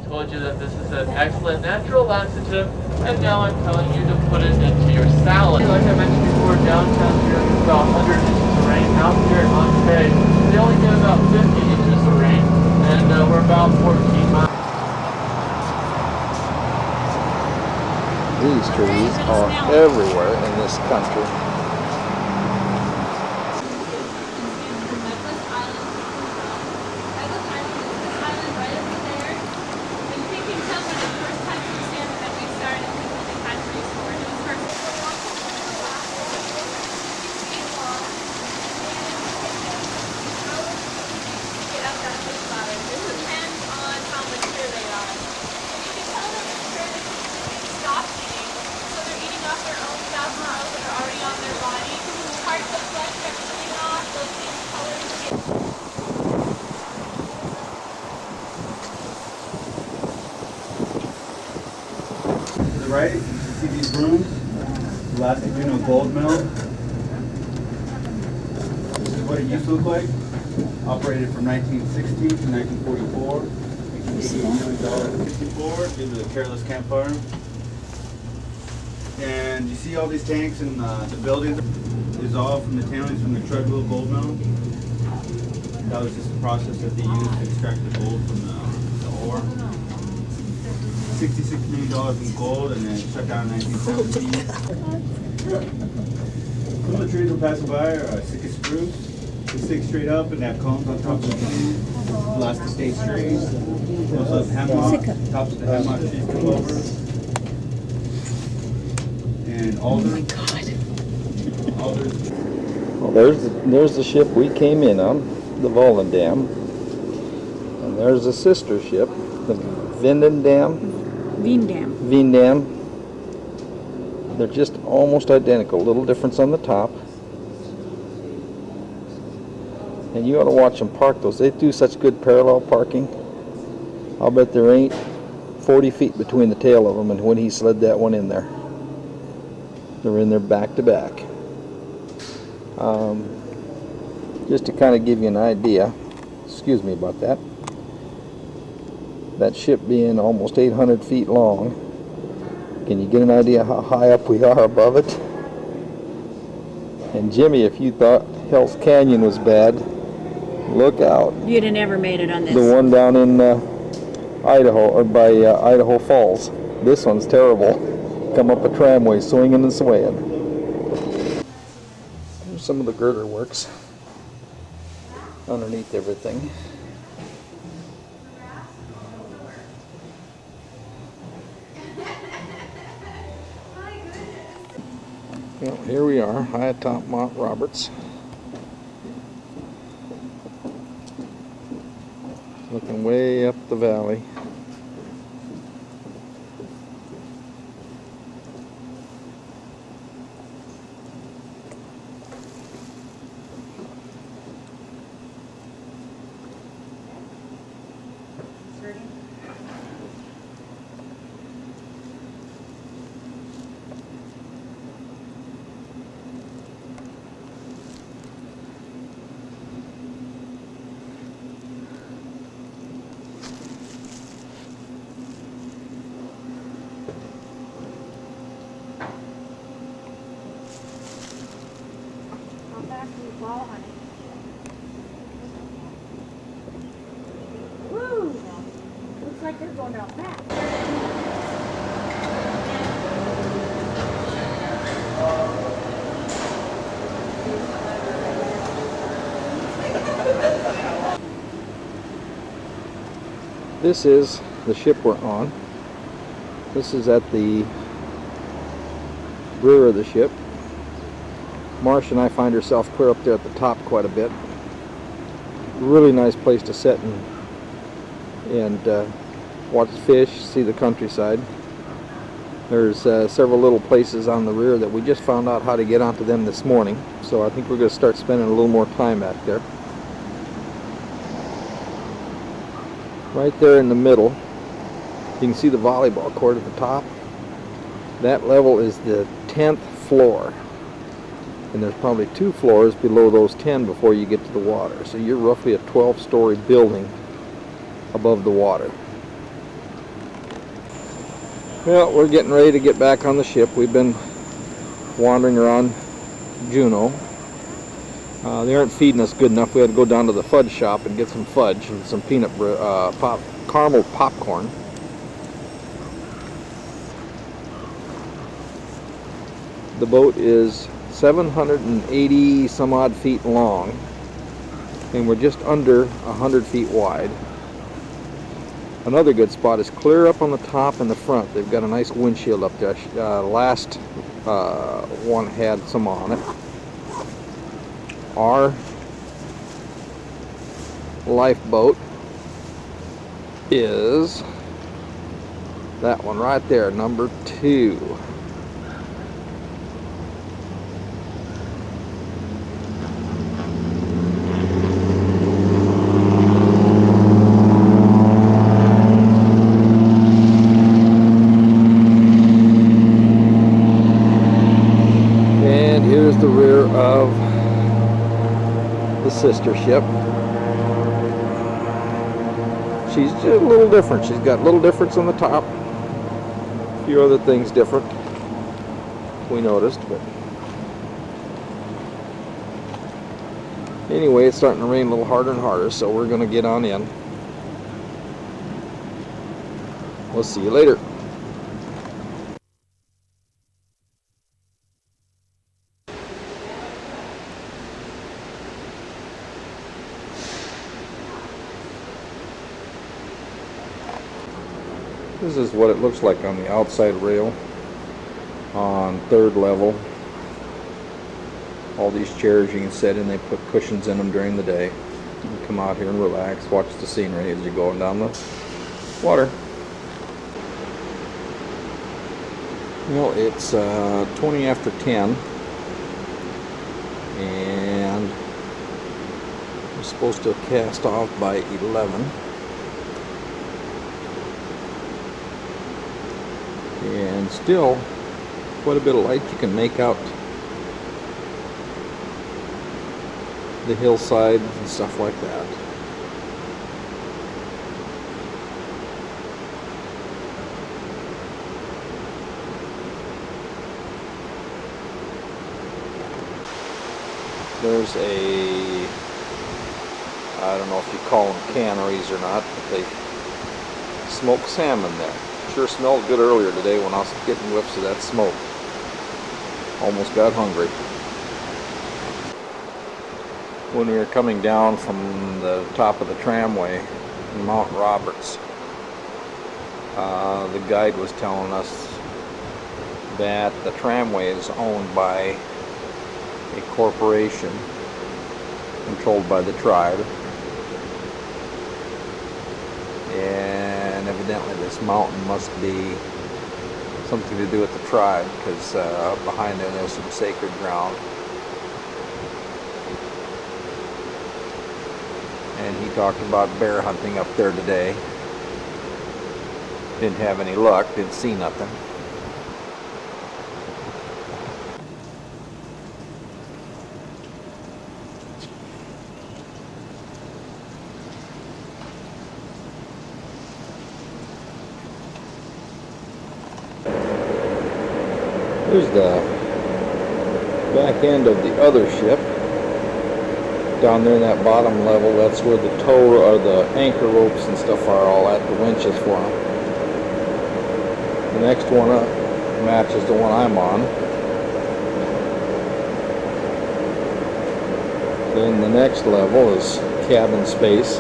told you that this is an excellent natural laxative, and now I'm telling you to put it into your salad. Like I mentioned before, downtown here is about 100 inches of rain. Out here in Monterey, they only get about 50 inches of rain, and we're about 14 miles. These trees are everywhere in this country. Right, you see these rooms, Alaskan gold mill. This is what it used to look like. Operated from 1960 to 1944. $88 million in 1954 due to the careless campfire. And you see all these tanks in the building is all from the tailings from the Treadwell gold mill. That was just the process that they used to extract the gold from the ore. $66 million in gold, and then shut down in 1917. Some of the trees we're passing by are Sitka spruce. They stick straight up and have cones on top of the trees. Alaska state trees. We also have hemlock. Tops of the hemlock trees come over. And alders. Oh my God. Alders. Well, there's the ship we came in on, the Volendam. And there's the sister ship, the Veendam. They're just almost identical. Little difference on the top. And you ought to watch them park those. They do such good parallel parking. I'll bet there ain't 40 feet between the tail of them and when he slid that one in there. They're in there back to back. Just to kind of give you an idea, excuse me about that. That ship being almost 800 feet long, can you get an idea how high up we are above it? And Jimmy, if you thought Hell's Canyon was bad, look out. You'd have never made it on this. The one down in Idaho, or by Idaho Falls. This one's terrible. Come up a tramway swinging and swaying. Here's some of the girder works underneath everything. Well, here we are, high atop Mount Roberts. Looking way up the valley. Woo! Looks like they're going out back. This is the ship we're on. This is at the rear of the ship. Marcia and I find herself clear up there at the top quite a bit. Really nice place to sit and watch fish, see the countryside. There's several little places on the rear that we just found out how to get onto them this morning. So I think we're going to start spending a little more time back there. Right there in the middle, you can see the volleyball court at the top. That level is the 10th floor. And there's probably 2 floors below those 10 before you get to the water. So you're roughly a 12-story building above the water. Well, we're getting ready to get back on the ship. We've been wandering around Juneau. They aren't feeding us good enough. We had to go down to the fudge shop and get some fudge and some caramel popcorn. The boat is 780 some odd feet long, and we're just under 100 feet wide. Another good spot is clear up on the top and the front. They've got a nice windshield up there. Last one had some on it. Our lifeboat is that one right there, number 2. And here's the rear of the sister ship. She's just a little different. She's got a little difference on the top. A few other things different we noticed, but anyway, it's starting to rain a little harder and harder, so we're going to get on in. We'll see you later. This is what it looks like on the outside rail on 3rd level. All these chairs you can sit in, they put cushions in them during the day. You can come out here and relax, watch the scenery as you're going down the water. Well, it's 20 after 10, and we're supposed to cast off by 11. And still quite a bit of light. You can make out the hillside and stuff like that. There's a, I don't know if you call them canneries or not, but they smoke salmon there. Sure smelled good earlier today when I was getting whiffs of that smoke. Almost got hungry. When we were coming down from the top of the tramway in Mount Roberts, the guide was telling us that the tramway is owned by a corporation controlled by the tribe. And evidently this mountain must be something to do with the tribe, because behind there there's some sacred ground. And he talked about bear hunting up there today. Didn't have any luck, didn't see nothing. Here's the back end of the other ship. Down there in that bottom level, that's where the tow or the anchor ropes and stuff are, all at the winches for them. The next one up matches the one I'm on. Then the next level is cabin space.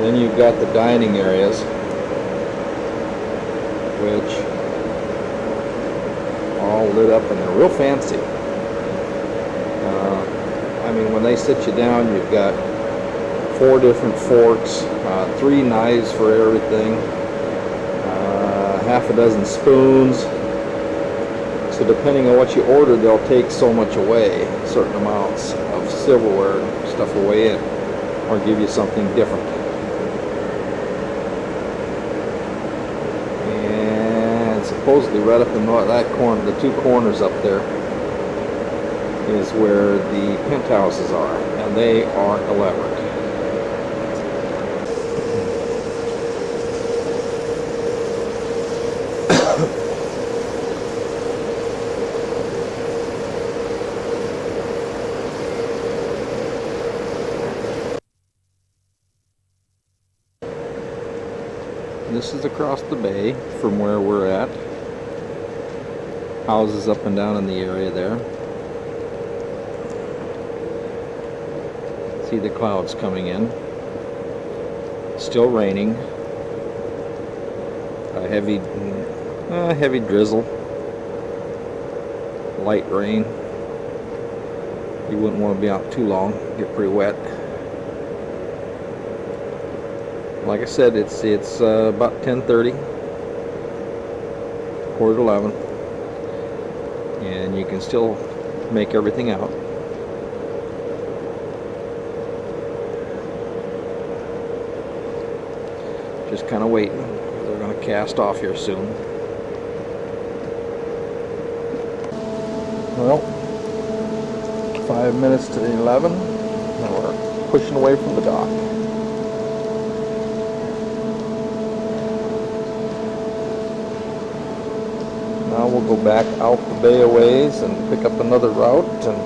Then you've got the dining areas, which are all lit up and they're real fancy. I mean, when they sit you down, you've got 4 different forks, 3 knives for everything, half a dozen spoons. So depending on what you order, they'll take so much away, certain amounts of silverware and stuff away, or give you something different. And supposedly right up in that corner, the 2 corners up there, is where the penthouses are, and they are elaborate. This is across the bay from where we're at. Houses up and down in the area there. See the clouds coming in. Still raining. A heavy drizzle. Light rain. You wouldn't want to be out too long. Get pretty wet. Like I said, it's about 10:30, quarter to 11, and you can still make everything out. Just kind of waiting. They're going to cast off here soon. Well, 5 minutes to 11, and we're pushing away from the dock. Now we'll go back out the bay a ways and pick up another route and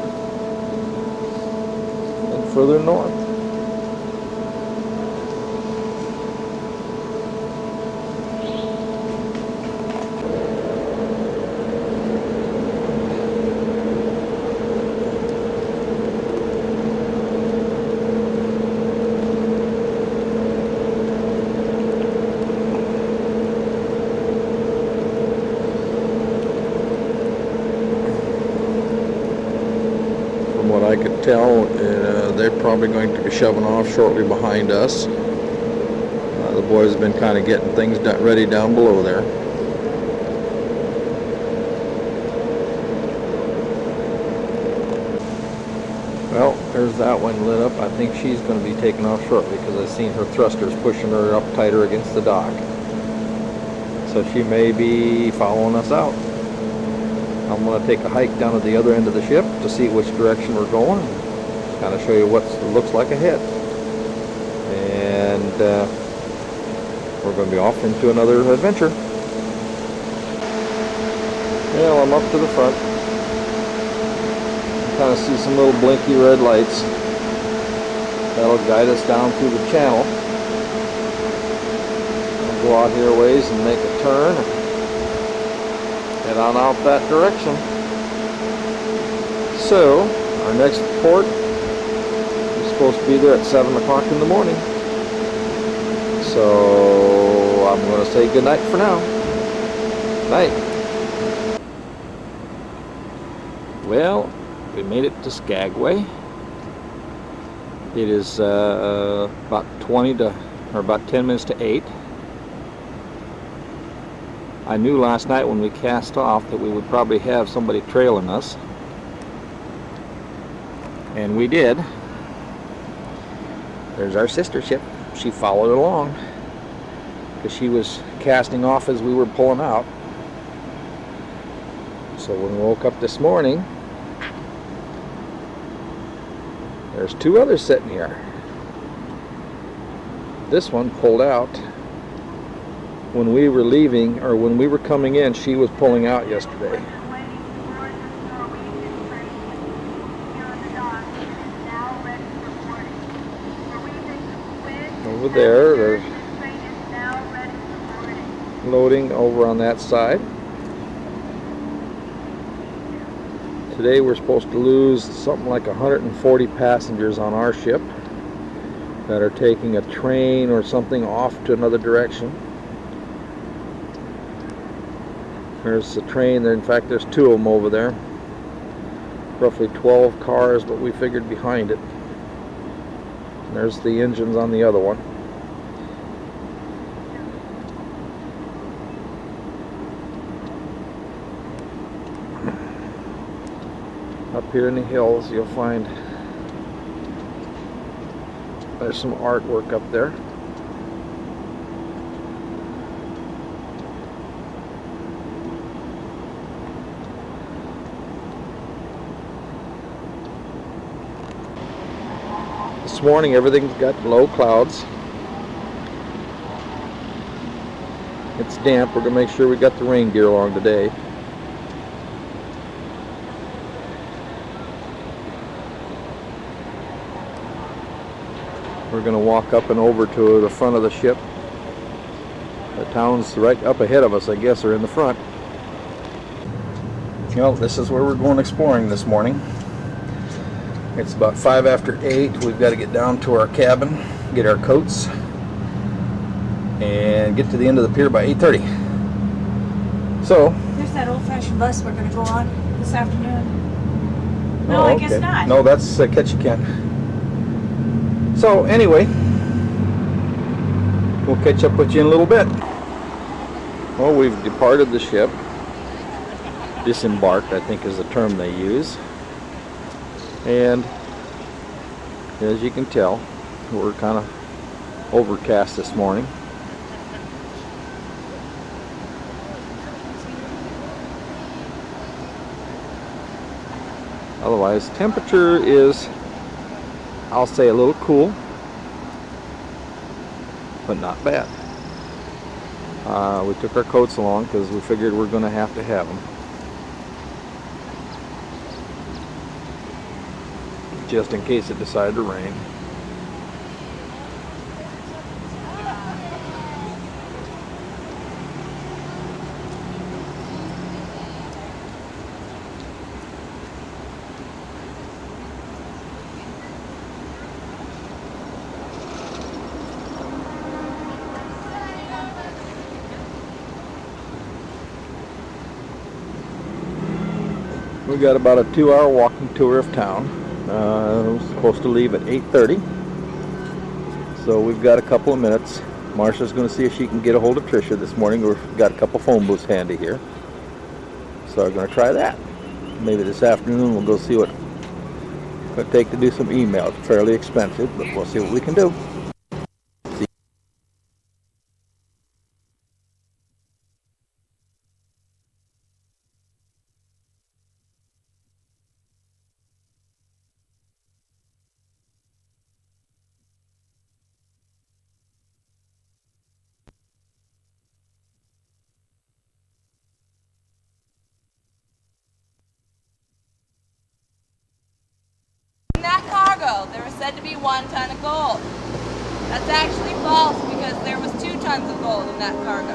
further north. I could tell they're probably going to be shoving off shortly behind us. The boys have been kind of getting things ready down below there. Well, there's that one lit up. I think she's going to be taking off shortly because I've seen her thrusters pushing her up tighter against the dock. So she may be following us out. I'm going to take a hike down to the other end of the ship to see which direction we're going, kind of show you what it looks like ahead. And we're going to be off into another adventure. Well, I'm up to the front. You kind of see some little blinky red lights. That'll guide us down through the channel. We'll go out here a ways and make a turn. Head on out that direction. So, our next port is supposed to be there at 7 o'clock in the morning. So, I'm going to say good night for now. Night. Well, we made it to Skagway. It is about 10 minutes to 8. I knew last night when we cast off that we would probably have somebody trailing us. And we did. There's our sister ship. She followed along because she was casting off as we were pulling out. So when we woke up this morning, there's two others sitting here. This one pulled out. When we were leaving, or when we were coming in, she was pulling out yesterday. Over there, there's loading over on that side. Today we're supposed to lose something like 140 passengers on our ship that are taking a train or something off to another direction. There's the train there. In fact, there's two of them over there. Roughly 12 cars, but we figured behind it. And there's the engines on the other one. Up here in the hills, you'll find there's some artwork up there. This morning everything's got low clouds. It's damp. We're going to make sure we got the rain gear along today. We're going to walk up and over to the front of the ship The town's right up ahead of us, I guess, or in the front. Well, this is where we're going exploring this morning. It's about 5 after 8. We've got to get down to our cabin, get our coats, and get to the end of the pier by 8:30. So, There's that old-fashioned bus we're going to go on this afternoon. oh, No, I okay. guess not. No, that's Ketchikan. So, anyway, we'll catch up with you in a little bit. Well, we've departed the ship. Disembarked, I think, is the term they use. And as you can tell, we're kind of overcast this morning. Otherwise, temperature is, I'll say, a little cool, but not bad. We took our coats along because we figured we're going to have them. Just in case it decided to rain. We got about a 2-hour walking tour of town. We're supposed to leave at 8:30, so we've got a couple of minutes. Marcia's going to see if she can get a hold of Tricia this morning. We've got a couple phone booths handy here, so we're going to try that. Maybe this afternoon we'll go see what it take to do some email. It's fairly expensive, but we'll see what we can do. In that cargo, there was said to be 1 ton of gold. That's actually false because there was 2 tons of gold in that cargo.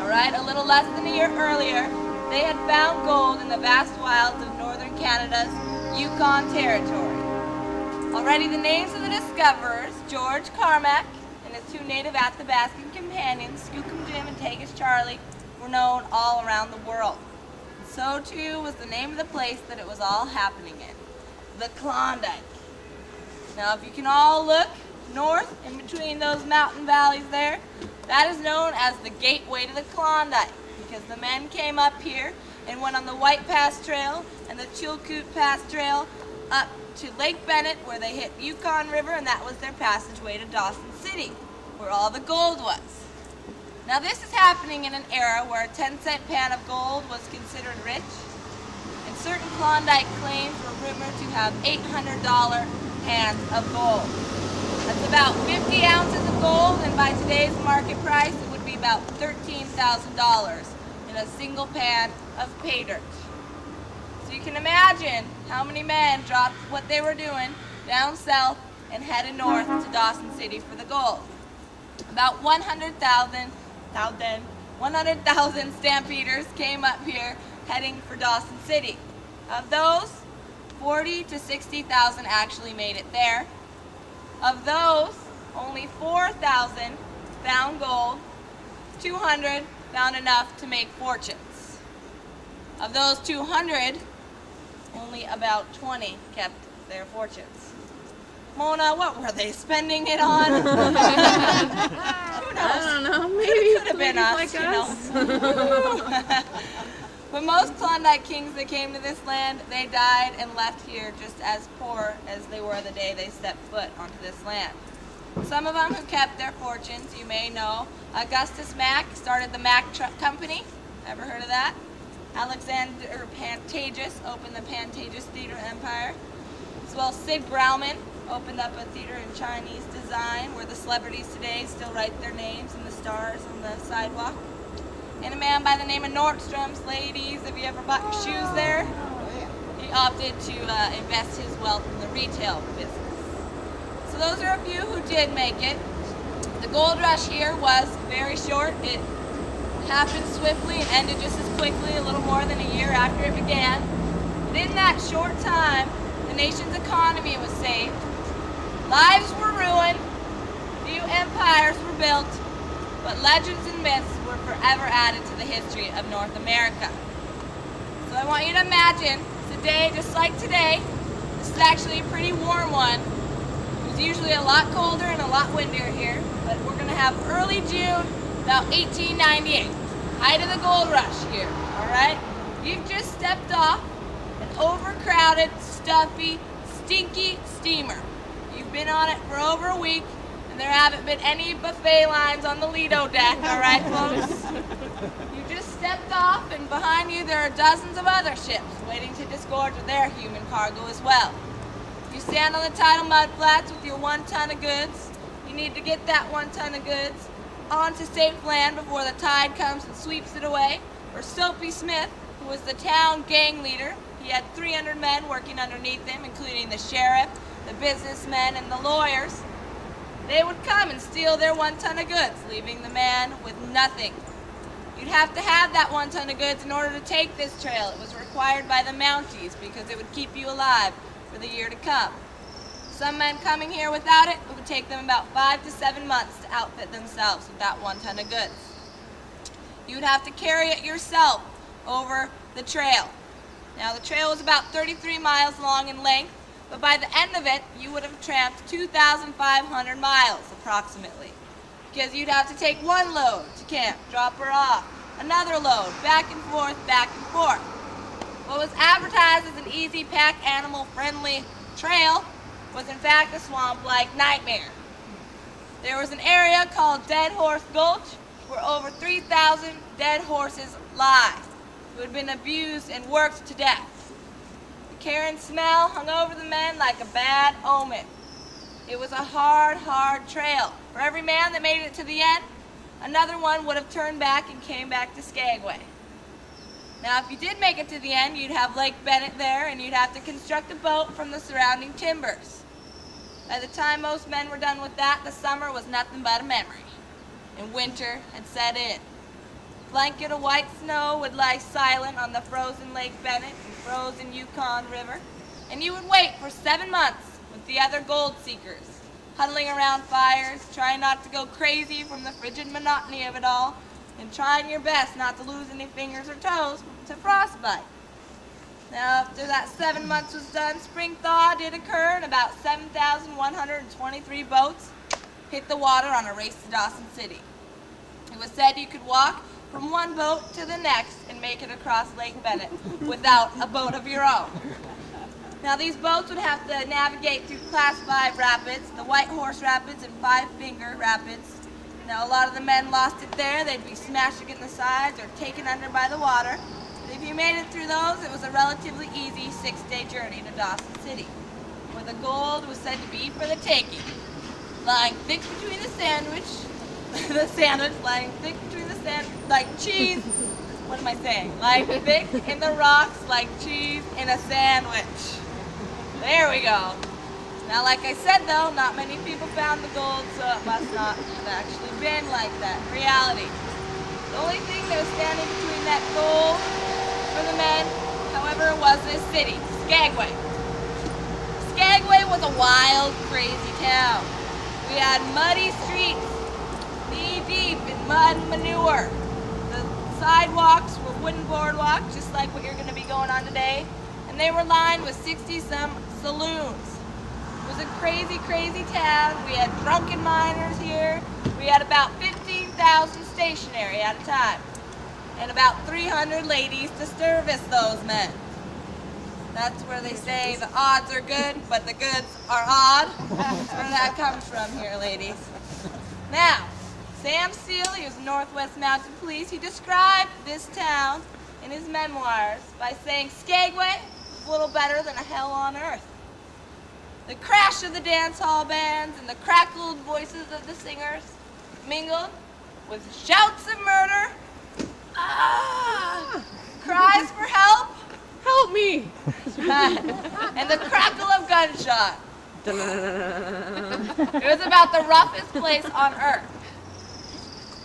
Alright, a little less than a year earlier, they had found gold in the vast wilds of northern Canada's Yukon Territory. Already the names of the discoverers, George Carmack and his 2 native Athabascan companions, Skookum Jim and Tagus Charlie, were known all around the world. So too was the name of the place that it was all happening in. The Klondike. Now, if you can all look north in between those mountain valleys there, that is known as the gateway to the Klondike because the men came up here and went on the White Pass Trail and the Chilkoot Pass Trail up to Lake Bennett where they hit Yukon River, and that was their passageway to Dawson City where all the gold was. Now, this is happening in an era where a 10-cent pan of gold was considered rich. And certain Klondike claims were rumored to have $800 pans of gold. That's about 50 ounces of gold, and by today's market price, it would be about $13,000 in a single pan of pay dirt. So you can imagine how many men dropped what they were doing down south and headed north to Dawson City for the gold. About 100,000 stampeders came up here heading for Dawson City. Of those, 40 to 60,000 actually made it there. Of those, only 4,000 found gold, 200 found enough to make fortunes. Of those 200, only about 20 kept their fortunes. Mona, what were they spending it on? Who knows? I don't know. Maybe Could have been us, like you know. But most Klondike kings that came to this land, they died and left here just as poor as they were the day they stepped foot onto this land. Some of them who kept their fortunes, you may know. Augustus Mack started the Mack Truck Company. Ever heard of that? Alexander Pantages opened the Pantages Theater Empire. As well, Sid Grauman opened up a theater in Chinese design where the celebrities today still write their names and the stars on the sidewalk. And a man by the name of Nordstrom's. Ladies, have you ever bought your shoes there? He opted to invest his wealth in the retail business. So those are a few who did make it. The gold rush here was very short. It happened swiftly and ended just as quickly, a little more than a year after it began. But in that short time, the nation's economy was saved, lives were ruined, new empires were built, but legends and myths were forever added to the history of North America. So I want you to imagine it's a day just like today. This is actually a pretty warm one. It was usually a lot colder and a lot windier here, but we're going to have early June, about 1898, height of the gold rush here, all right? You've just stepped off an overcrowded, stuffy, stinky steamer. You've been on it for over a week, and there haven't been any buffet lines on the Lido deck, all right, folks? You just stepped off, and behind you there are dozens of other ships waiting to disgorge their human cargo as well. You stand on the tidal mudflats with your 1 ton of goods. You need to get that 1 ton of goods onto safe land before the tide comes and sweeps it away. Or Soapy Smith, who was the town gang leader, he had 300 men working underneath him, including the sheriff, the businessmen, and the lawyers. They would come and steal their 1 ton of goods, leaving the man with nothing. You'd have to have that 1 ton of goods in order to take this trail. It was required by the Mounties because it would keep you alive for the year to come. Some men coming here without it, it would take them about 5 to 7 months to outfit themselves with that 1 ton of goods. You would have to carry it yourself over the trail. Now the trail was about 33 miles long in length, but by the end of it, you would have tramped 2,500 miles approximately. Because you'd have to take 1 load to camp, drop her off, another load, back and forth, back and forth. What was advertised as an easy pack, animal-friendly trail was in fact a swamp-like nightmare. There was an area called Dead Horse Gulch where over 3,000 dead horses lie, who had been abused and worked to death. The carrion smell hung over the men like a bad omen. It was a hard, hard trail. For every man that made it to the end, another one would have turned back and came back to Skagway. Now, if you did make it to the end, you'd have Lake Bennett there, and you'd have to construct a boat from the surrounding timbers. By the time most men were done with that, the summer was nothing but a memory, and winter had set in. A blanket of white snow would lie silent on the frozen Lake Bennett and frozen Yukon River, and you would wait for 7 months with the other gold seekers, huddling around fires, trying not to go crazy from the frigid monotony of it all, and trying your best not to lose any fingers or toes to frostbite. Now, after that 7 months was done, spring thaw did occur, and about 7,123 boats hit the water on a race to Dawson City. It was said you could walk from one boat to the next and make it across Lake Bennett without a boat of your own. Now, these boats would have to navigate through Class 5 rapids, the White Horse Rapids and Five Finger Rapids. Now, a lot of the men lost it there. They'd be smashed against the sides or taken under by the water. But if you made it through those, it was a relatively easy 6-day journey to Dawson City, where the gold was said to be for the taking. Lying thick between the sandwich, lying thick between the sand, like cheese. What am I saying? Lying thick in the rocks like cheese in a sandwich. There we go. Now, like I said, though, not many people found the gold, so it must not have actually been like that in reality. The only thing that was standing between that gold for the men, however, was this city, Skagway. Skagway was a wild, crazy town. We had muddy streets, knee-deep in mud and manure. The sidewalks were wooden boardwalks, just like what you're going to be going on today, and they were lined with 60-some saloons. It was a crazy, crazy town. We had drunken miners here. We had about 15,000 stationary at a time, and about 300 ladies to service those men. That's where they say the odds are good, but the goods are odd. That's where that comes from here, ladies. Now, Sam Steele, he was Northwest Mounted Police, he described this town in his memoirs by saying Skagway was a little better than a hell on earth. The crash of the dance hall bands and the crackled voices of the singers mingled with shouts of murder, cries for help, Help me! and the crackle of gunshot. It was about the roughest place on earth.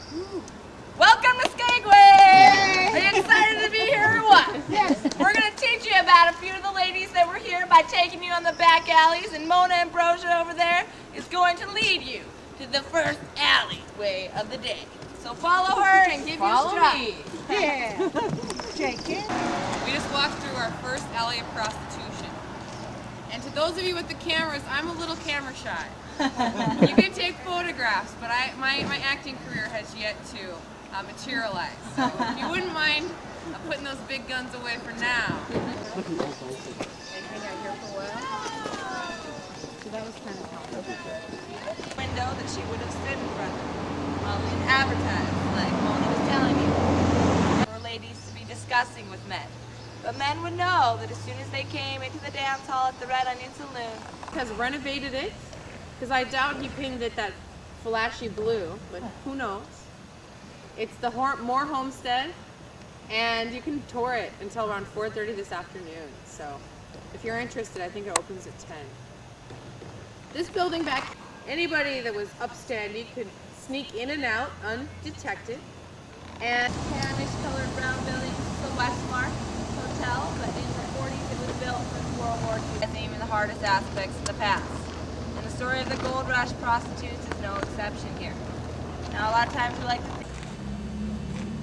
Welcome to Skagway! Are you excited to be here or what? Yes. We're going to teach you about a few of the ladies that were here by taking you on the back alleys, and Mona Ambrosia over there is going to lead you to the first alleyway of the day. So follow her and give you a shot. Follow me. Yeah. Shake it. We just walked through our first alley of prostitution. And to those of you with the cameras, I'm a little camera shy. You can take photographs, but my acting career has yet to materialize. So if you wouldn't mind putting those big guns away for now. Hang out here for a while. So that was kind of tough. Window that she would have stood in front of and advertised, like Mona was telling you. For ladies to be discussing with men. But men would know that as soon as they came into the dance hall at the Red Onion Saloon. Has renovated it, because I doubt he painted it that flashy blue, but who knows. It's the Moore Homestead, and you can tour it until around 4:30 this afternoon. So if you're interested, I think it opens at 10. This building back, anybody that was upstanding could sneak in and out undetected. And Tannish colored brown building, the Westmark Hotel, but in the 40s it was built for World War II. It's even the hardest aspects of the past. And the story of the gold rush prostitutes is no exception here. Now a lot of times we like to think.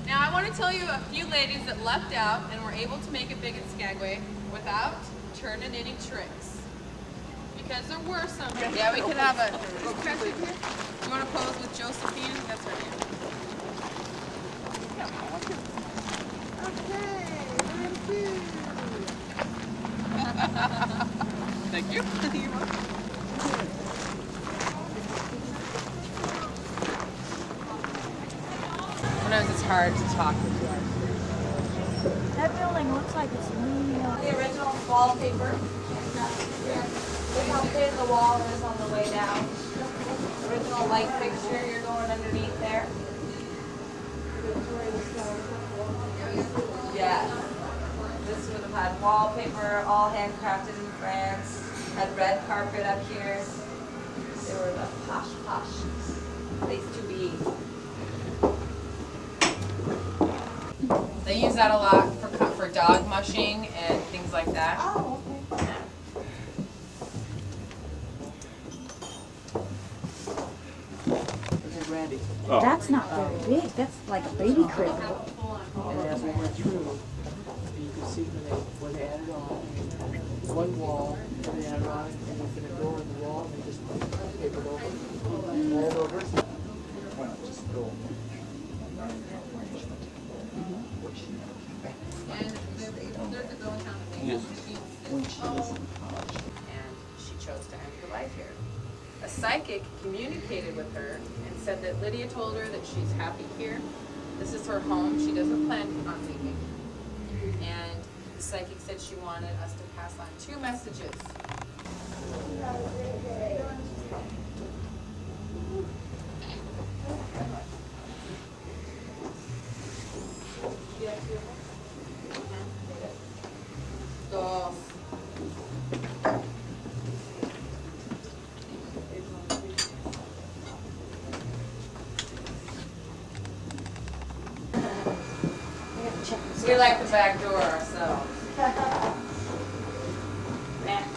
now I want to tell you a few ladies that left out and were able to make it big at Skagway without turning any tricks. Because there were some. Yeah, we could have a. You want to pose with Josephine? That's her name. Thank you. Sometimes it's hard to talk with you. That building looks like it's new. The original wallpaper. Look how thin the wall is on the way down. Original light fixture, you're going underneath there. Yeah. This would have had wallpaper, all handcrafted in France. Had red carpet up here. They were the posh place to be. They use that a lot for dog mushing and things like that. Oh, okay. That's not very big. That's like a baby crib. And as we went through, you could see when they added on one wall, and they added on, and they put a door in the wall, and they just papered over, rolled over. Why not just go? And they're the going down the Yes. And she chose to end her life here. A psychic communicated with her and said that Lydia told her that she's happy here. This is her home. She doesn't plan on leaving. And the psychic said she wanted us to pass on 2 messages. Dos. We like the back door ourselves. Back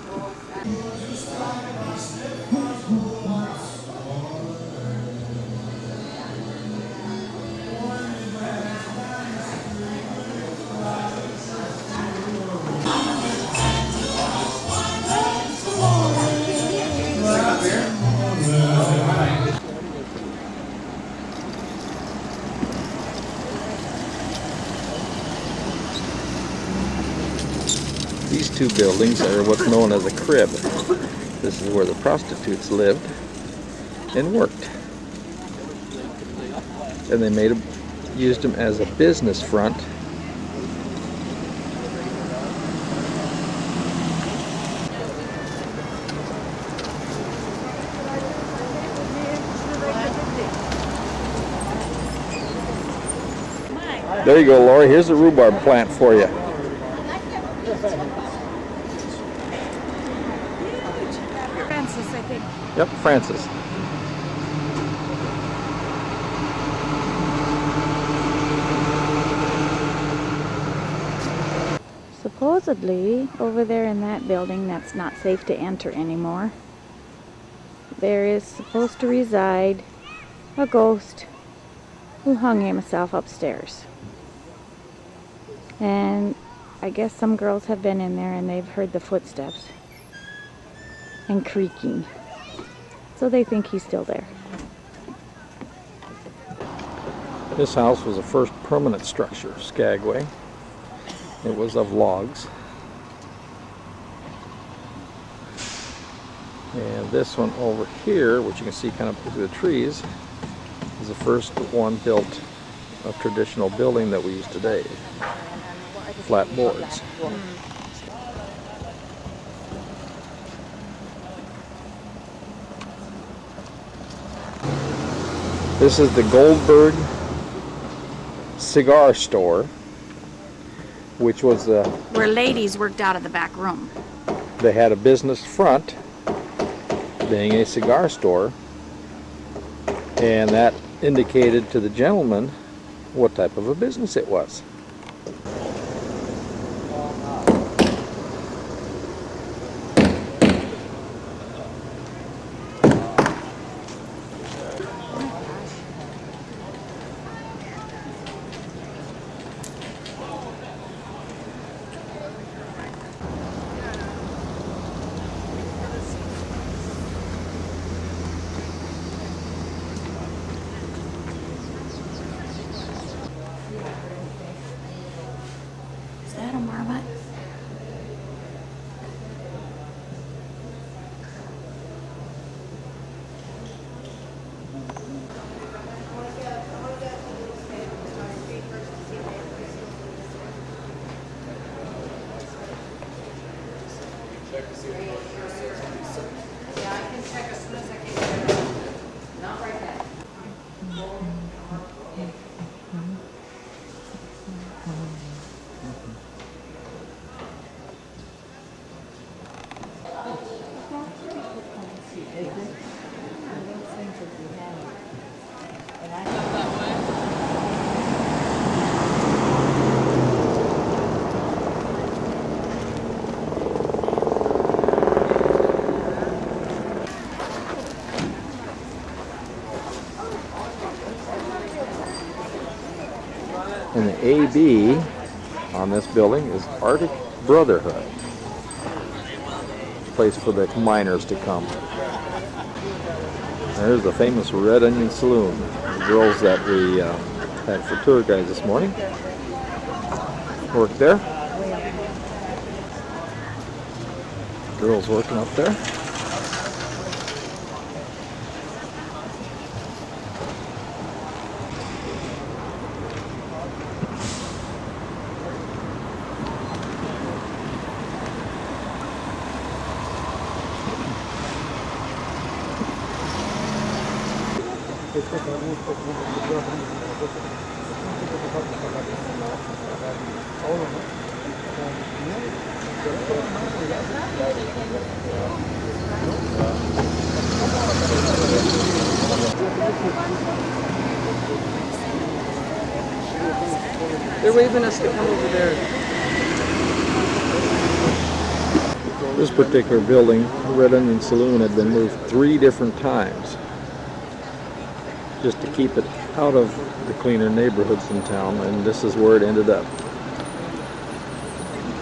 door. These 2 buildings are what's known as a crib. This is where the prostitutes lived and worked. And they used them as a business front. There you go, Lori. Here's the rhubarb plant for you. Francis, I think. Yep, Francis. Supposedly, over there in that building that's not safe to enter anymore, there is supposed to reside a ghost who hung himself upstairs. And I guess some girls have been in there and they've heard the footsteps and creaking. So they think he's still there. This house was the first permanent structure of Skagway. It was of logs. And this one over here, which you can see kind of through the trees, is the first one built of traditional building that we use today. Flat boards. This is the Goldberg cigar store, which was where ladies worked out of the back room. They had a business front, being a cigar store, and that indicated to the gentleman what type of a business it was. Is that a marmot? And the AB on this building is Arctic Brotherhood. Place for the miners to come. There's the famous Red Onion Saloon. The girls that we had for tour guides this morning work there. Girls working up there. They're waving us to come over there. This particular building, Red Onion Saloon, had been moved 3 different times just to keep it out of the cleaner neighborhoods in town, and this is where it ended up.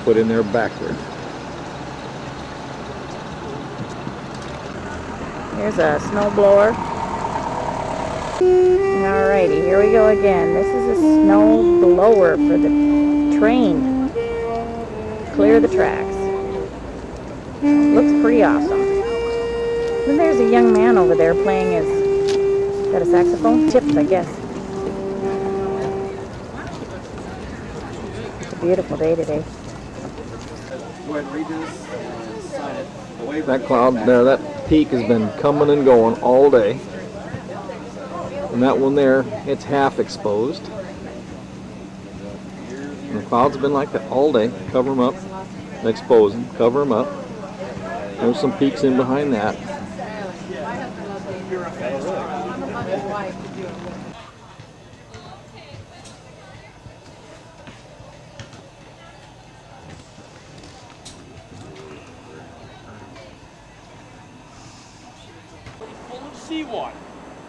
Put in there backward. Here's a snow blower. Alrighty, here we go again. This is a snow blower for the train. Clear the tracks. Looks pretty awesome. Then there's a young man over there playing his, is that a saxophone? Tips, I guess. It's a beautiful day today. Go ahead and read this and sign it. That cloud there, that peak has been coming and going all day. And that one there, it's half exposed. And the clouds have been like that all day. Cover them up, expose them, cover them up. There's some peaks in behind that.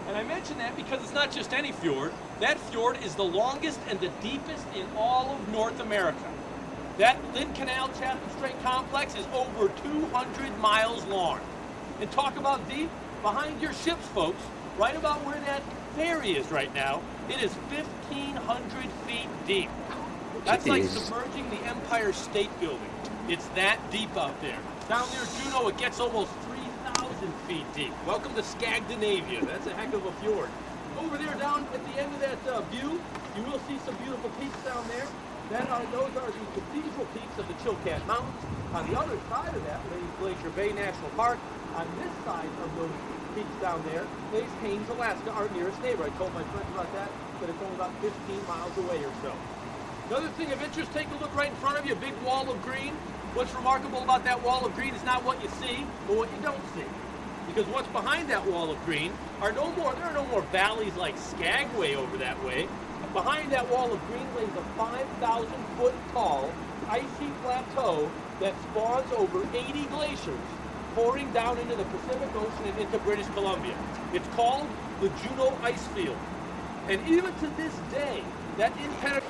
And I mention that because it's not just any fjord. That fjord is the longest and the deepest in all of North America. That Lynn Canal Chatham Strait complex is over 200 miles long. And talk about deep, behind your ships, folks, right about where that ferry is right now, it is 1,500 feet deep. That's like submerging the Empire State Building. It's that deep out there. Down near Juneau, it gets almost 3,000 feet deep. Welcome to Scandinavia. That's a heck of a fjord. Over there, down at the end of that view, you will see some beautiful peaks down there. Those are the cathedral peaks of the Chilkat Mountains. On the other side of that lays Glacier Bay National Park. On this side of those peaks down there lays Haines, Alaska, our nearest neighbor. I told my friends about that, but it's only about 15 miles away or so. Another thing of interest, take a look right in front of you, a big wall of green. What's remarkable about that wall of green is not what you see, but what you don't see. Because what's behind that wall of green there are no more valleys like Skagway over that way. Behind that wall of green lays a 5,000 foot tall icy plateau that spawns over 80 glaciers pouring down into the Pacific Ocean and into British Columbia. It's called the Juneau Ice Field. And even to this day, that impenetrable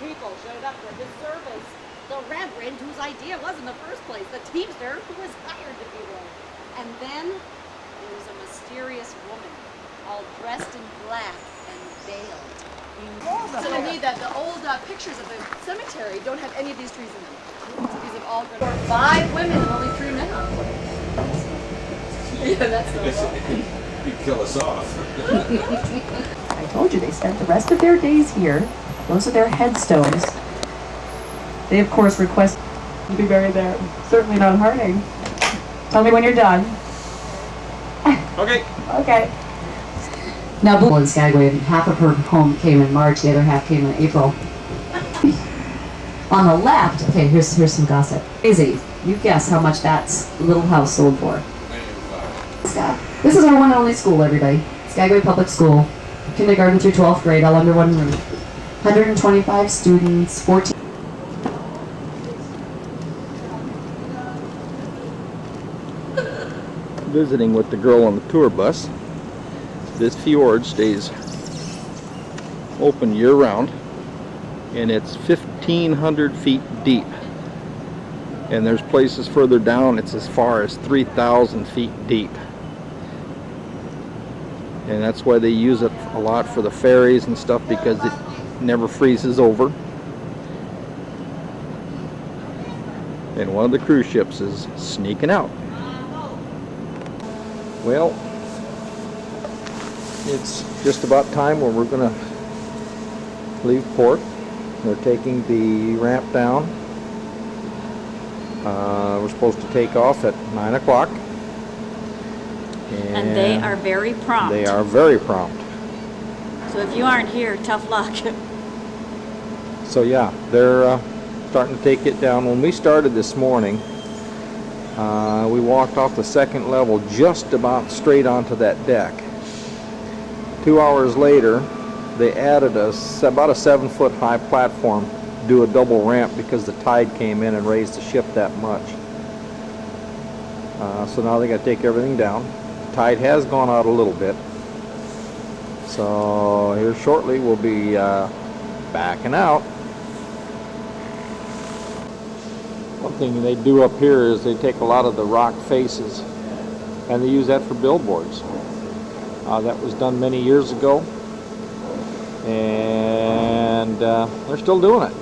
people showed up for his service. The Reverend, whose idea was in the first place, the teamster who was hired to be there. And then there was a mysterious woman, all dressed in black and veiled. So you'll need that the old pictures of the cemetery don't have any of these trees in them. So these have all grown. There were 5 women and only 3 men on board. Yeah, that's no problem. You'd kill us off. I told you they spent the rest of their days here. Those are their headstones. They, of course, request to be buried there. Certainly not Harding. Tell me when you're done. Okay. Okay. Now, Blue in Skagway, half of her home came in March, the other half came in April. On the left, okay, here's some gossip. Crazy. You guess how much that little house sold for. This is our one and only school, everybody. Skagway Public School. Kindergarten through 12th grade, all under one roof. 125 students, 14. Visiting with the girl on the tour bus. This fjord stays open year-round, and it's 1,500 feet deep. And there's places further down it's as far as 3,000 feet deep. And that's why they use it a lot for the ferries and stuff, because it never freezes over. And one of the cruise ships is sneaking out. Well, it's just about time when we're going to leave port. They're taking the ramp down. We're supposed to take off at 9 o'clock. And they are very prompt. They are very prompt. So if you aren't here, tough luck. So yeah, they're starting to take it down. When we started this morning, we walked off the second level just about straight onto that deck. 2 hours later, they added about a 7-foot high platform to do a double ramp because the tide came in and raised the ship that much. So now they got to take everything down. The tide has gone out a little bit. So here shortly we'll be backing out. One thing they do up here is they take a lot of the rock faces and they use that for billboards. That was done many years ago, and they're still doing it,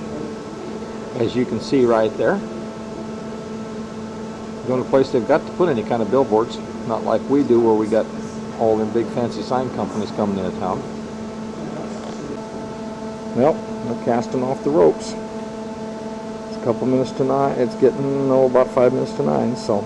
as you can see right there. The only place they've got to put any kind of billboards, not like we do where we got all them big fancy sign companies coming into town. Well, they're casting off the ropes. It's a couple minutes to 9. It's getting about 5 minutes to 9, so.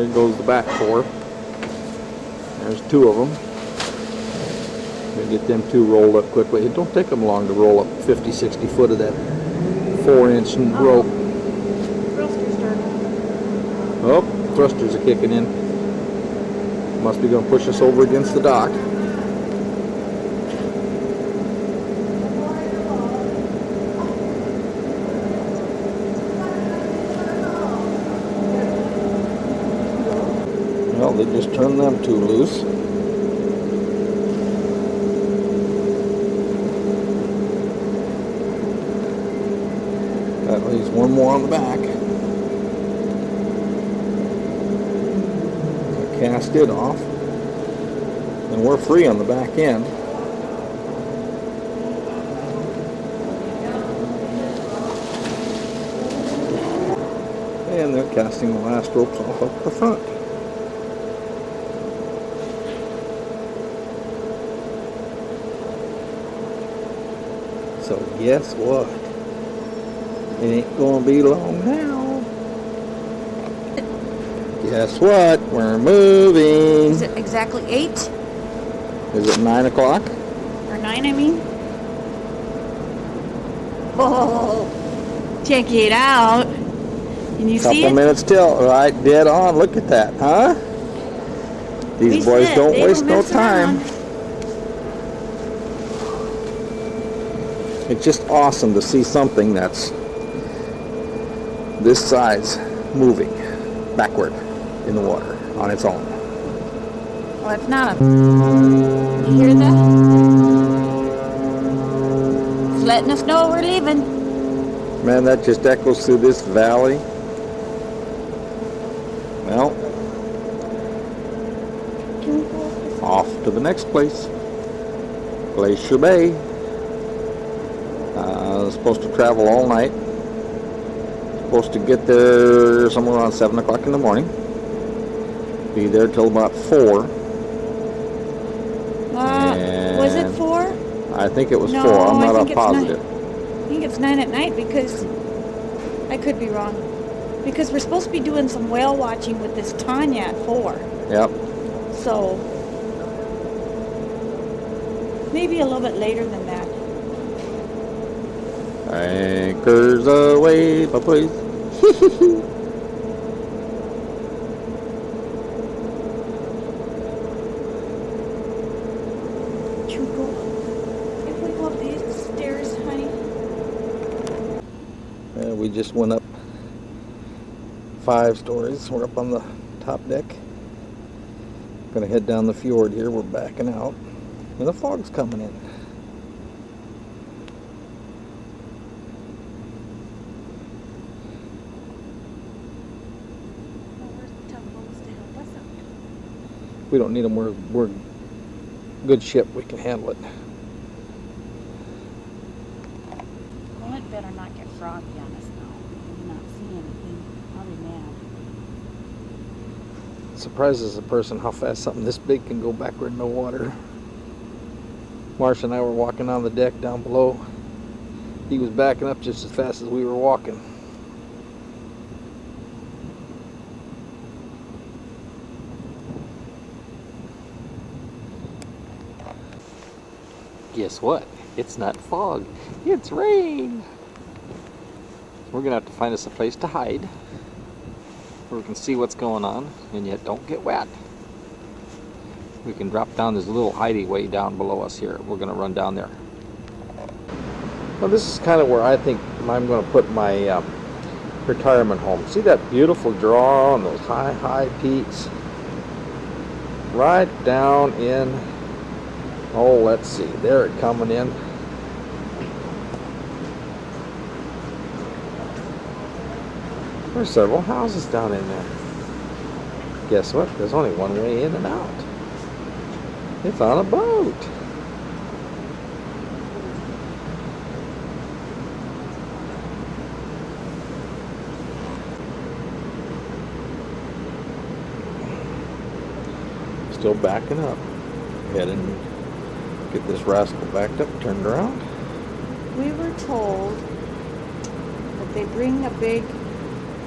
There goes the back 4. There's 2 of them. We'll get them 2 rolled up quickly. It don't take them long to roll up 50, 60 foot of that 4-inch rope. Thruster started. Oh, thrusters are kicking in. Must be going to push us over against the dock. Well, they just turned them 2 loose. That leaves 1 more on the back. Cast it off, and we're free on the back end. And they're casting the last ropes off up the front. So guess what? It ain't gonna be long now. Guess what? We're moving. Is it exactly 8? Is it 9 o'clock? Or 9, I mean? Oh, check it out. Can you see Couple it? minutes till, right? Dead on. Look at that, huh? These boys don't waste no time. It's just awesome to see something that's this size moving backward in the water on its own. Well, it's not a... You hear that? It's letting us know we're leaving. Man, that just echoes through this valley. Well, off to the next place. Glacier Bay. Supposed to travel all night. Supposed to get there somewhere around 7 o'clock in the morning. Be there till about 4. Was it 4? I think it was No, 4. I'm I not think it's positive. 9. I think it's 9 at night because I could be wrong. Because we're supposed to be doing some whale watching with this Tanya at 4. Yep. So maybe a little bit later than that. Anchors away, boys. Cuka, if we go up these stairs, honey. We just went up 5 stories. We're up on the top deck. Gonna head down the fjord here. We're backing out. And the fog's coming in. We don't need them. We're good ship. We can handle it. Well, it better not get froggy on us now. I'm not seeing anything. I'll be mad. Surprises a person how fast something this big can go backward in the water. Marcia and I were walking on the deck down below. He was backing up just as fast as we were walking. Guess what? It's not fog. It's rain. We're gonna have to find us a place to hide where we can see what's going on and yet don't get wet. We can drop down this little hideaway down below us here. We're gonna run down there. Well, this is kind of where I think I'm gonna put my retirement home. See that beautiful draw and those high peaks? Right down in, oh, let's see, there it coming in. There's several houses down in there. Guess what? There's only one way in and out. It's on a boat. Still backing up. Head and get this rascal backed up, turned around. We were told that they bring a big,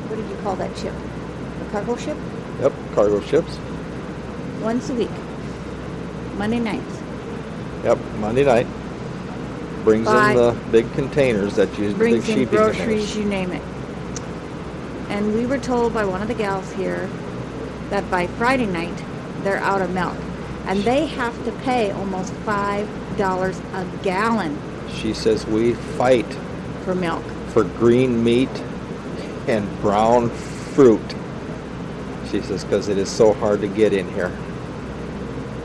what do you call that ship? A cargo ship? Yep, cargo ships. Once a week. Monday nights. Yep, Monday night. Brings in the big containers that use the big Brings in shipping groceries, containers. you name it. And we were told by one of the gals here that by Friday night, they're out of milk. And they have to pay almost $5 a gallon. She says we fight for milk. For green meat and brown fruit. She says because it is so hard to get in here.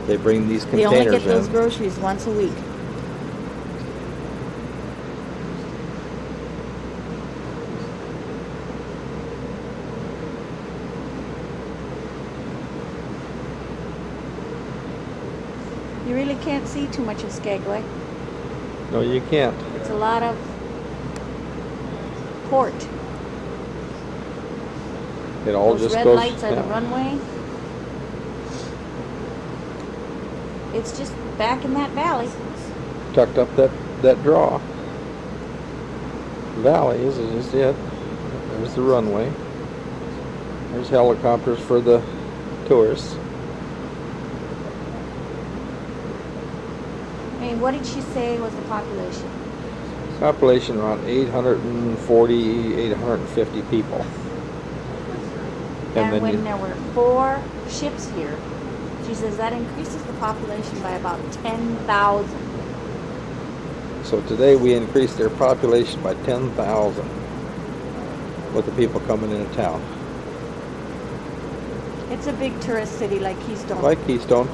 They bring these containers in. They only get those groceries once a week. You really can't see too much of Skagway. No, you can't. It's a lot of port. It all Those just red goes. lights are the runway. It's just back in that valley. Tucked up that draw. Valley is it. There's the runway. There's helicopters for the tourists. I mean, what did she say was the population? Population around 840, 850 people. And when there were 4 ships here, she says that increases the population by about 10,000. So today we increased their population by 10,000 with the people coming into town. It's a big tourist city like Keystone. Like Keystone.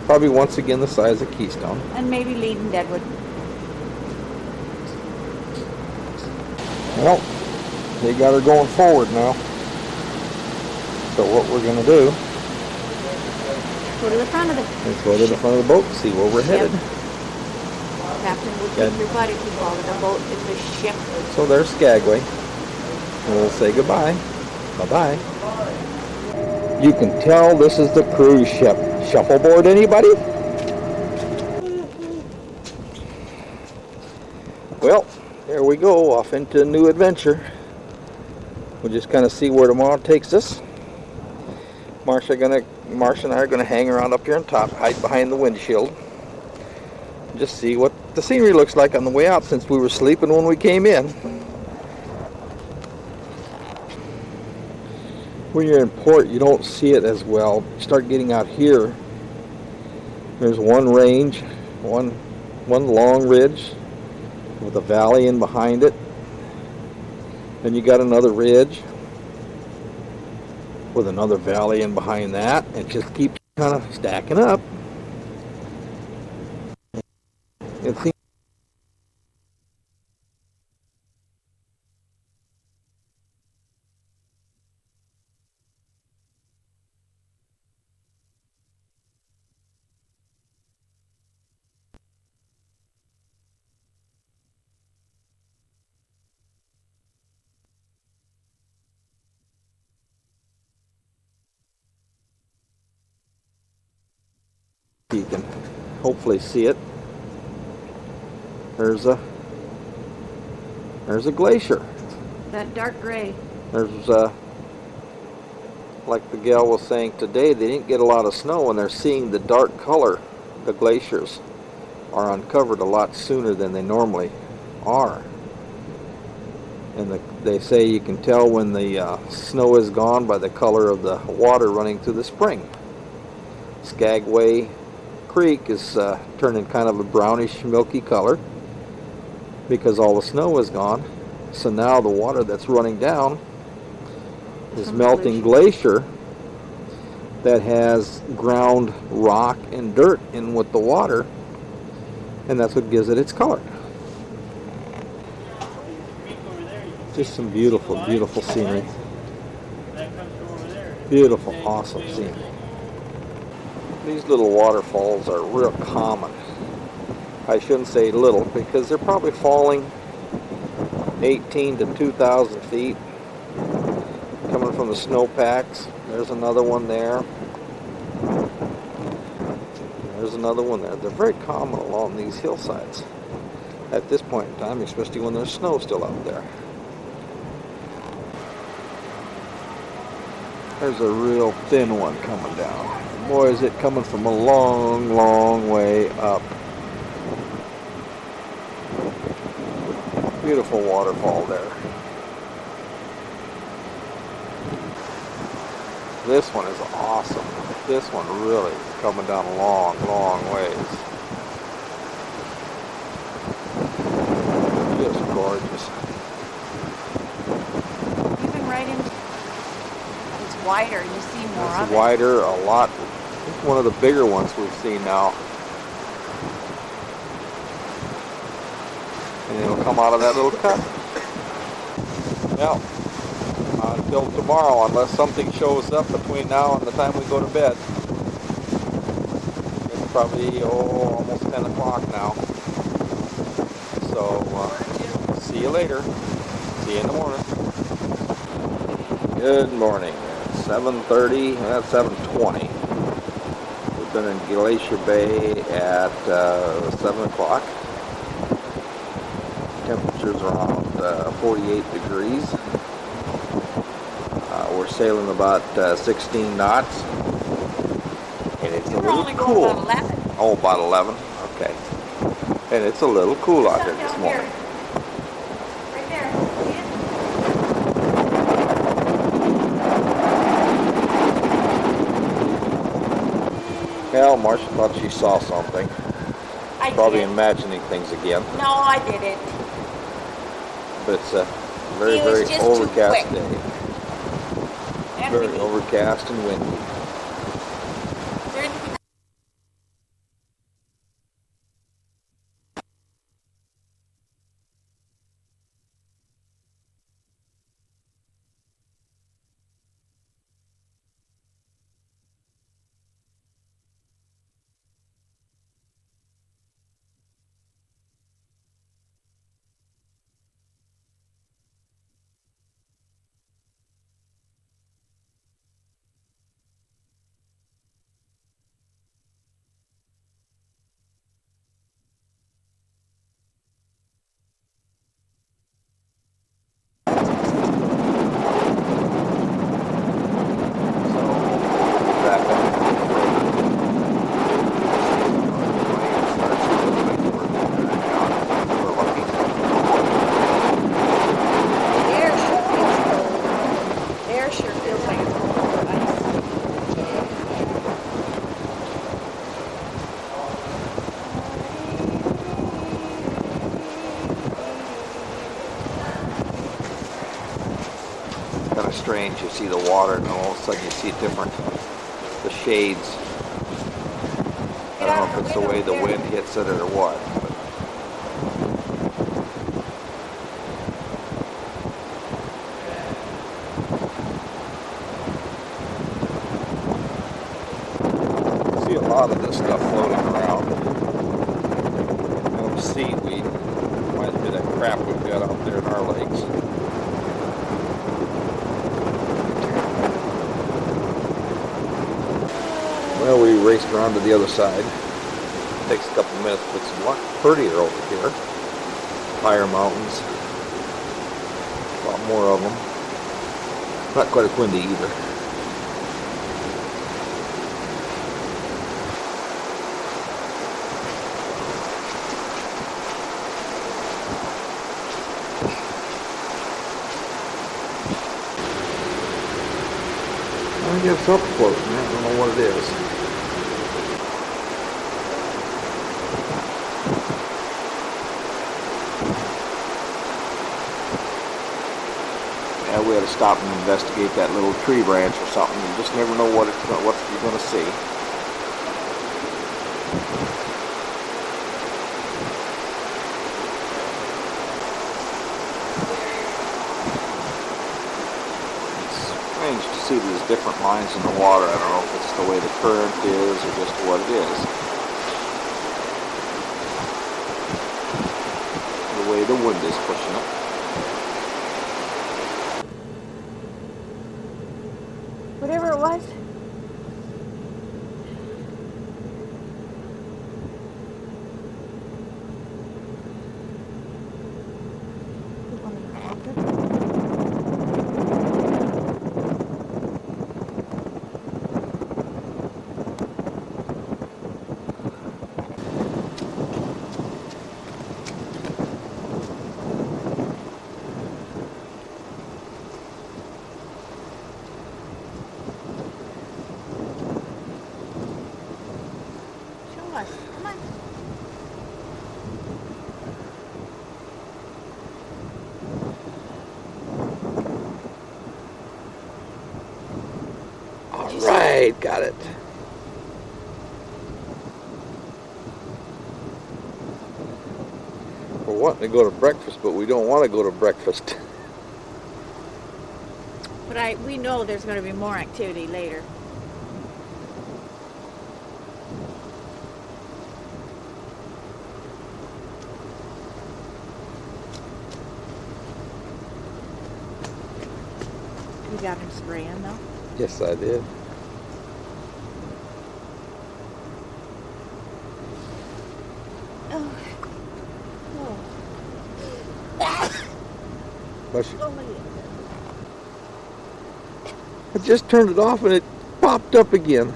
Probably once again the size of Keystone. And maybe Lead and Deadwood. Well, they got her going forward now. So what we're going to do go to the front of the is go to the front of the boat and see where we're headed. Captain will take your buddy to call it a boat. It's a ship. So there's Skagway. And we'll say goodbye. Bye-bye. You can tell this is the cruise ship. Shuffleboard, anybody? Well, there we go, off into a new adventure. We'll just kind of see where tomorrow takes us. Marcia and I are gonna hang around up here on top, hide behind the windshield, just see what the scenery looks like on the way out, since we were sleeping when we came in. When you're in port, you don't see it as well. Start getting out here. There's one range, one long ridge with a valley in behind it. Then you got another ridge with another valley in behind that. It just keeps kind of stacking up. It seems you can hopefully see it. There's a glacier. That dark gray. There's like the gal was saying today, they didn't get a lot of snow and they're seeing the dark color. The glaciers are uncovered a lot sooner than they normally are. And they say you can tell when the snow is gone by the color of the water running through the spring. Skagway Creek is turning kind of a brownish milky color because all the snow is gone. So now the water that's running down is melting glacier that has ground rock and dirt in with the water, and that's what gives it its color. Just some beautiful, beautiful scenery. Beautiful, awesome scenery. These little waterfalls are real common. I shouldn't say little because they're probably falling 18 to 2,000 feet coming from the snowpacks. There's another one there. There's another one there. They're very common along these hillsides at this point in time, especially when there's snow still out there. There's a real thin one coming down. Boy, is it coming from a long, long way up. Beautiful waterfall there. This one is awesome. This one really is coming down a long, long ways. Just gorgeous. Even right in, it's wider. You see more of It's it. wider, a lot. It's one of the bigger ones we've seen now. And it'll come out of that little cut. Well, until tomorrow, unless something shows up between now and the time we go to bed. It's probably, almost 10 o'clock now. So, see you later. See you in the morning. Good morning. It's 7:30, that's 7:20. We've been in Glacier Bay at 7 o'clock. Temperature's around 48 degrees. We're sailing about 16 knots. And it's a little cool. About 11. Oh, about 11? Okay. And it's a little cool out here this morning. Right there. Well, Marcia thought she saw something. I Probably did. imagining things again. No, I didn't. But it's a very, He was very just too overcast quick. day. And Very windy. overcast and windy. Kind of strange. You see the water, and then all of a sudden you see the shades. I don't know if it's the way the wind hits it or what. But see a lot of this stuff floating around. Seaweed. Reminds me of that crap we've got out there in our lakes. Well, we raced around to the other side. Takes a couple minutes, but it's a lot prettier over here. Higher mountains. A lot more of them. Not quite as windy either. I think it's something floating. I don't know what it is. Yeah, we had to stop and investigate that little tree branch or something. You just never know what you're going to see. Strange to see these different lines in the water. I don't know if it's the way the current is or just what it is. The way the wind is pushing it. Whatever it was. right, got it. We're wanting to go to breakfast, but we don't want to go to breakfast. But we know there's going to be more activity later. You got him spraying though? Yes, I did. Oh. Marcia. Oh, yeah. I just turned it off and it popped up again.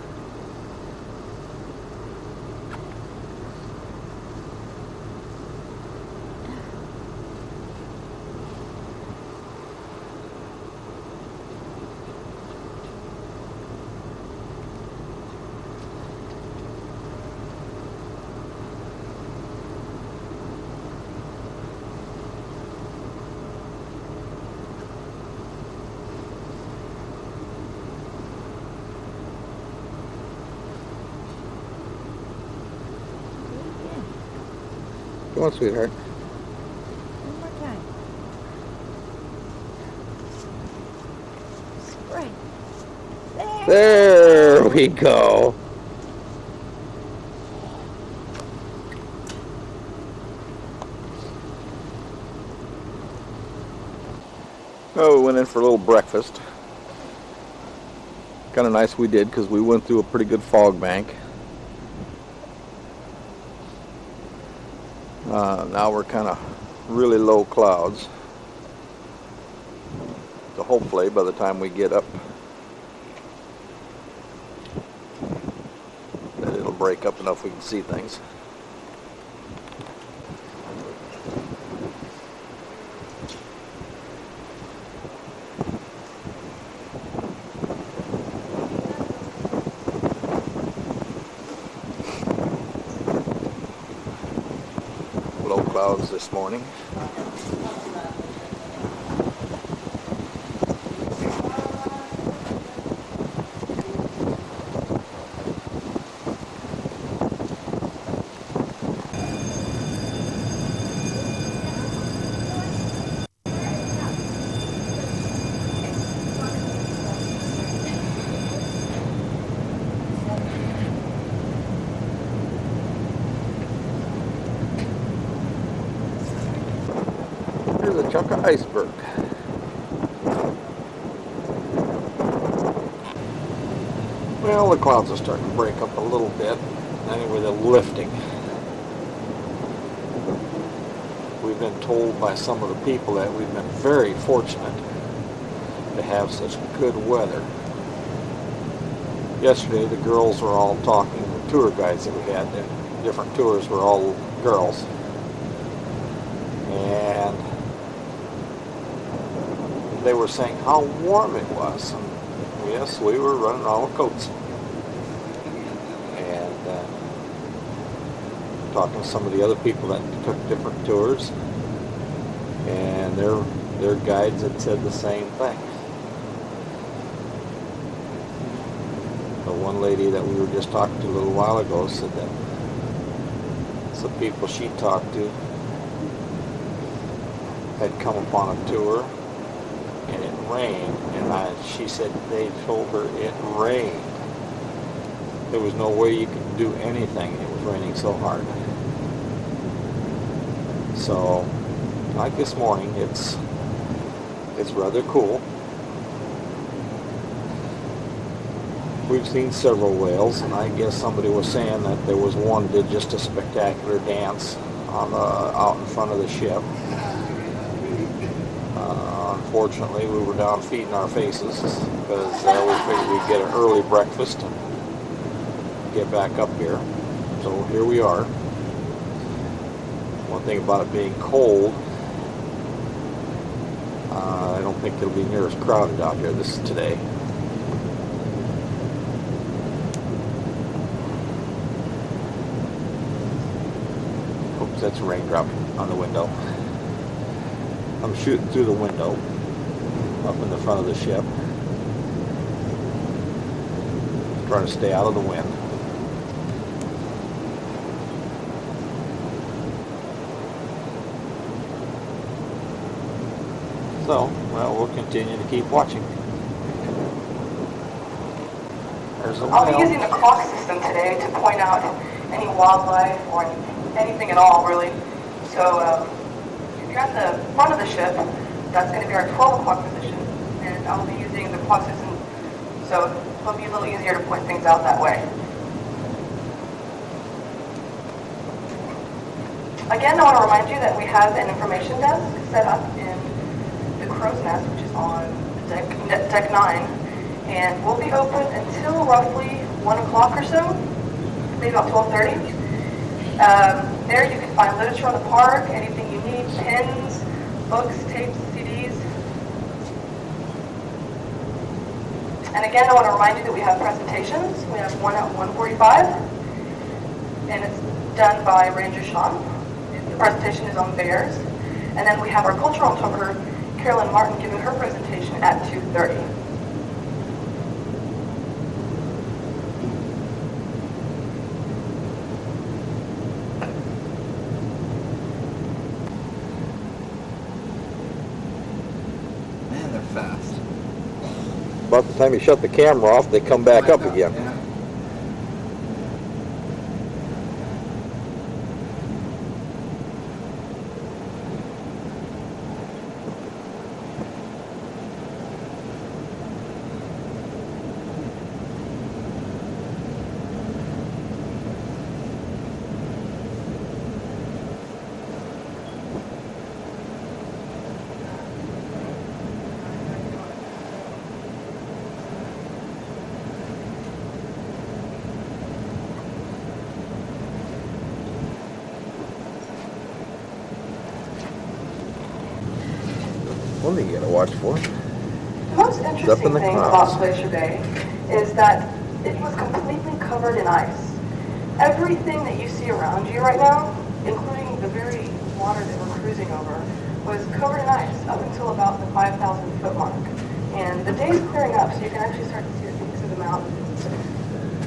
Come on, sweetheart. One more time. Spray. There we go. Oh, we went in for a little breakfast. Kind of nice we did because we went through a pretty good fog bank. Now we're kind of really low clouds. So hopefully by the time we get up, that it'll break up enough we can see things. Low clouds this morning. Here's a chunk of iceberg. Well, the clouds are starting to break up a little bit. Anyway, they're lifting. We've been told by some of the people that we've been very fortunate to have such good weather. Yesterday, the girls were all talking, the tour guides that we had, the different tours were all girls. And they were saying how warm it was. And yes, we were running around with coats. And talking to some of the other people that took different tours, and their guides had said the same thing. The one lady that we were just talking to a little while ago said that some people she talked to had come upon a tour and it rained, and she said they told her it rained. There was no way you could do anything. It was raining so hard. So, like this morning, it's rather cool. We've seen several whales, and I guess somebody was saying that there was one did just a spectacular dance on out in front of the ship. Unfortunately, we were down feeding our faces because we figured we'd get an early breakfast and get back up here. So here we are. One thing about it being cold, I don't think it'll be near as crowded out here today. Oops, that's a raindrop on the window. I'm shooting through the window up in the front of the ship. trying to stay out of the wind. So, well, we'll continue to keep watching. There's a I'll be whale. using the clock system today to point out any wildlife or anything at all, really. So if you're at the front of the ship, that's going to be our 12 o'clock position, and I'll be using the clock system, so it'll be a little easier to point things out that way. Again, I want to remind you that we have an information desk set up in the crow's nest, which is on deck 9, and we'll be open until roughly 1 o'clock or so, maybe about 12:30. There you can find literature on the park, anything you need, pens, books, tapes, CDs. And again, I want to remind you that we have presentations. We have one at 1:45, and it's done by Ranger Sean. The presentation is on bears. And then we have our cultural interpreter, Carolyn Martin, giving her presentation at 2:30. Man, they're fast. About the time you shut the camera off, they come back up again. Yeah. One thing you gotta watch for. The most Up in interesting the thing clouds. about Glacier Bay is that it was completely covered in ice. Everything that you see around you right now, including the very water that we're cruising over, was covered in ice up until about the 5,000 foot mark. And the day's clearing up, so you can actually start to see the peaks of the mountains.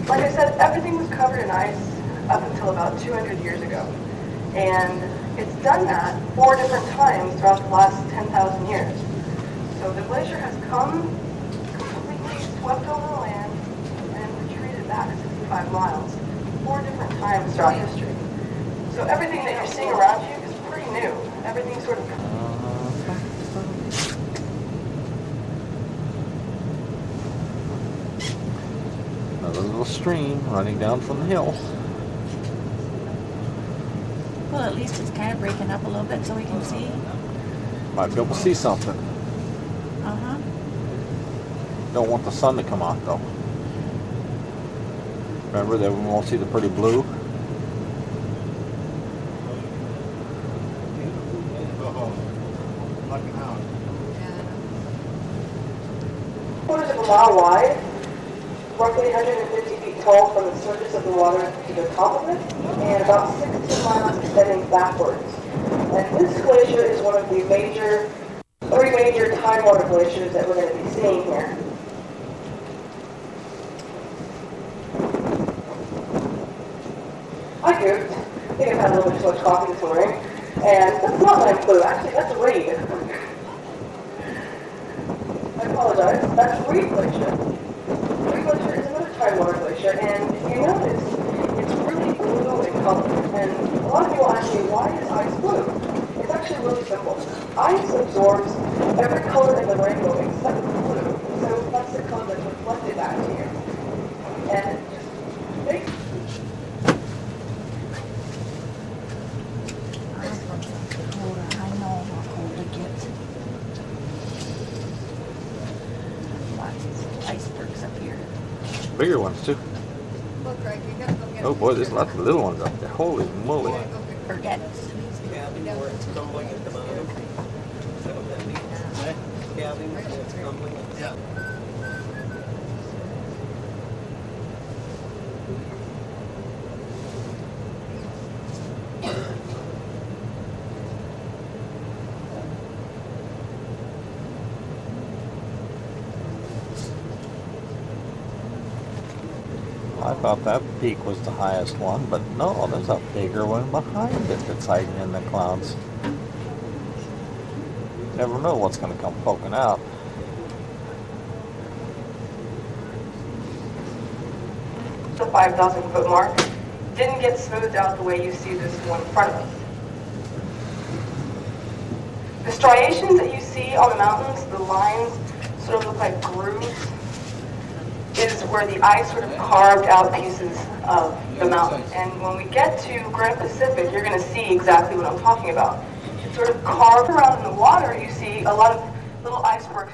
Like I said, everything was covered in ice up until about 200 years ago. And it's done that 4 different times throughout the last 10,000 years. So the glacier has come, completely swept over the land, and retreated back 65 miles, 4 different times throughout history. So everything that you're seeing around you is pretty new. Everything's sort of... Another little stream running down from the hill. Well, at least it's kind of breaking up a little bit so we can see. Might be able to see something. Uh-huh. Don't want the sun to come out though. Remember that we won't see the pretty blue? Quarters of a mile wide, roughly 150 feet tall from the surface of the water to the top of it, and about 16 miles extending backwards. And this glacier is one of the three major tidewater glaciers that we're going to be seeing here. I goofed. I think I've had a little bit too much coffee this morning. And that's not lime flu, actually, that's Reed. I apologize. That's Reed Glacier. Reed Glacier is another tidewater glacier, and if you notice, it's really blue in color. And a lot of people ask me, why is ice blue? It's actually really simple. Ice absorbs every color in the rainbow except blue, so that's the color that's reflected back to you. And it just makes I know how cold it gets. Lots of icebergs up here. Bigger ones too. Look, Greg, you gotta go get Oh boy, there's lots of little ones up there. Holy moly. Forget. I thought that peak was the highest one, but no, there's a bigger one behind it that's hiding in the clouds. Never know what's going to come poking out. The 5,000 foot mark didn't get smoothed out the way you see this one in front of us. The striations that you see on the mountains, the lines sort of look like grooves, is where the ice sort of carved out pieces of the mountain. And when we get to Grand Pacific, you're going to see exactly what I'm talking about. It's sort of carved around in the water. You see a lot of little icebergs